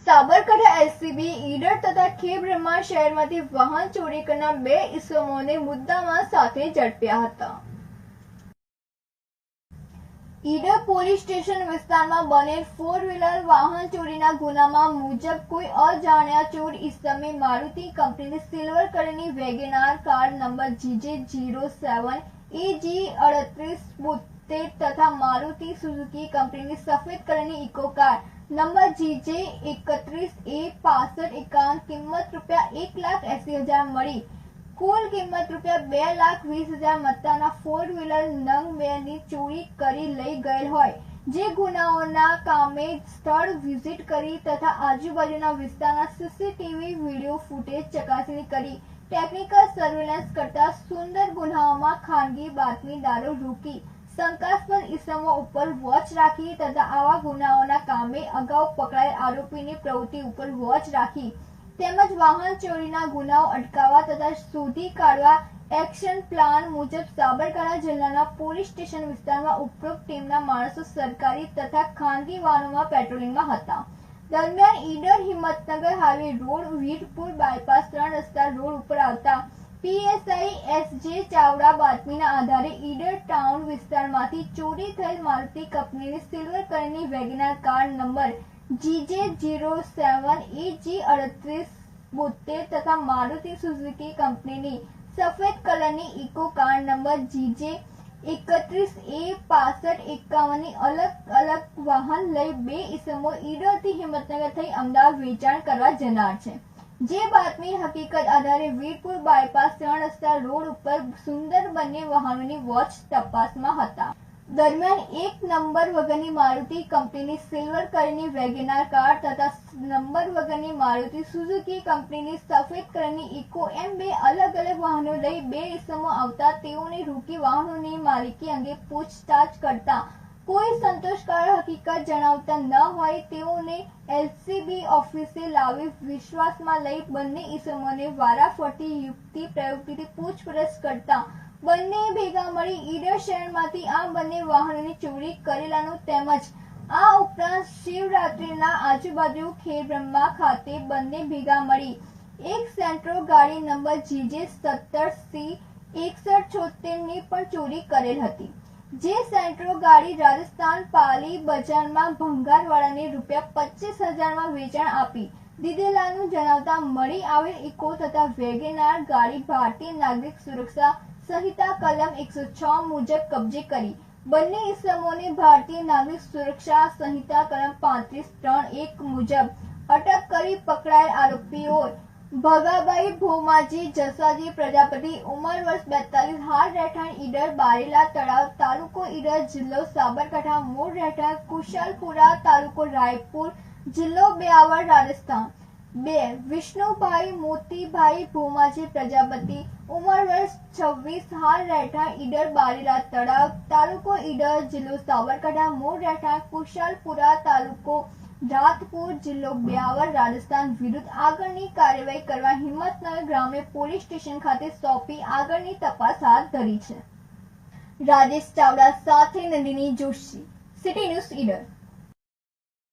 Sabarkantha LCB Idar તથા ખેબ્રહ્મા શહેરમાંથી વાહન ચોરી કરનાર બે ઇસમોને મુદ્દામાલ સાથે ઝડપ્યા હતા। ઈડર પોલીસ સ્ટેશન વિસ્તારમાં બનેલ 4 વ્હીલર વાહન ચોરીના ગુનામાં મુજબ કોઈ અજાણ્યા ચોર ઇસમે મારુતિ કંપનીની સિલ્વર કલરની WagonR car number GJ07 AG3872 તથા મારુતિ સુઝુકી કંપનીની સફેદ કલરની ઇકો કાર નંબર GJ31A6551 કિંમત ₹1,80,000 મળી કુલ કિંમત ₹2,20,000 મત્તાના 4 વ્હીલર નંગ 2 ની ચોરી કરી લઈ ગયેલ હોય, જે ગુનાઓના કામે સ્થળ વિઝિટ કરી તથા આજુબાજુના વિસ્તારના સીસીટીવી વિડીયો ફૂટેજ ચકાસણી કરી ટેકનિકલ સર્વેલન્સ કરતા સુંદર ગુનાઓમાં ખાનગી બાતમીદારો રોકી શંકાસ્પદ ઇસમો ઉપર વોચ રાખી તથા આવા ગુનાઓના કામે અગાઉ પકડાયેલ આરોપીની પ્રવૃત્તિ ઉપર વોચ રાખી તેમજ વાહન ચોરીના ગુનાઓ અટકાવવા તથા શોધી કાઢવા એક્શન પ્લાન મુજબ સાબરકાંઠા જિલ્લાના પોલીસ સ્ટેશન વિસ્તારમાં ઉપરોક્ત ટીમના માણસો સરકારી તથા ખાનગી વાહનોમાં પેટ્રોલિંગમાં હતા। દરમિયાન Idar Himmatnagar highway road Virpur bypass 3 રસ્તા રોડ ઉપર આવતા PSI SJ ચાવડા બાતમીના આધારે ઈડર ટાઉન વિસ્તારમાંથી ચોરી થયેલ મારુતિ કંપનીની સિલ્વર કલરની WagonR car number GJ07 AG3872 તથા મારુતિ સુઝુકી કંપનીની સફેદ કલરની ઇકો કાર નંબર GJ31A6551 ની અલગ અલગ વાહન લઈ બે ઇસમો ઈડરથી હિંમતનગર થઈ અમદાવાદ વેચાણ કરવા જનાર છે, જે બાતમી હકીકત આધારે વીરપુર બાયપાસ 3 રસ્તા રોડ ઉપર સુંદર બંને વાહનોની વોચ તપાસમાં હતા। દરમિયાન 1 નંબર વગરની મારુતિ કંપનીની સિલ્વર કલરની વેગેનાર કાર તથા નંબર વગરની મારુતિ સુઝુકી કંપનીની સફેદ કલરની ઇકો એમ બે અલગ અલગ વાહનો લઈ બે ઇસમો આવતા તેઓને રોકી વાહનોની માલિકી અંગે પૂછતાછ કરતા કોઈ સંતોષકારક હકીકત જણાવતા ન હોય તેઓને એલસીબી ઓફિસે લાવી વિશ્વાસમાં લઈ બંને ઇસમોને વારાફરતી યુક્તિ પ્રયુક્તિથી પૂછપરછ કરતા બંને ભેગા મળી ઈડર શહેરમાંથી આ બંને વાહનોની ચોરી કરેલાનું તેમજ આ ઉપરાંત શિવરાત્રીના આજુબાજુ ખેબ્રહ્મા ખાતે બંને ભેગા મળી એક સેન્ટ્રો ગાડી નંબર GJ17C 6176 ની પણ ચોરી કરેલ હતી, જે સેન્ટ્રો ગાડી રાજસ્થાન પાલી બજારમાં ભંગારવાળાને ₹25,000 વેચાણ આપી દીધેલાનું જણાવતા મળી આવેલ ઇકો તથા વેગેનાર ગાડી ભારતીય નાગરિક સુરક્ષા સંહિતા કલમ 106 મુજબ કબજે કરી બંને ઇસમોને ભારતીય નાગરિક સુરક્ષા સંહિતા કલમ 35(3)(1) મુજબ અટક કરી પકડાયેલ આરોપીઓ ભગાભાઈ ભોમાજી જસાજી પ્રજાપતિ ઉંમર વર્ષ 42 હાલ રહેઠાણ ઈડર બારેલા તળાવ તાલુકો ઈડર જિલ્લો સાબરકાંઠા મૂળ રહેઠાણ કુશાલપુરા તાલુકો રાયપુર જિલ્લો બ્યાવર રાજસ્થાન। 2 વિષ્ણુભાઈ મોતીભાઈ ભોમાજી પ્રજાપતિ ઉંમર વર્ષ 26 હાલ રહેઠાણ ઈડર બારેલા તળાવ તાલુકો ઈડર જિલ્લો સાબરકાંઠા મૂળ રહેઠાણ કુશાલપુરા તાલુકો રાતપુર જિલ્લો બ્યાવર રાજસ્થાન વિરુદ્ધ આગળની કાર્યવાહી કરવા હિંમતનગર ગ્રામ્ય પોલીસ સ્ટેશન ખાતે સોંપી આગળની તપાસ હાથ ધરી છે। રાજેશ ચાવડા સાથે નંદિની જોશી, સિટી ન્યૂઝ ઈડર।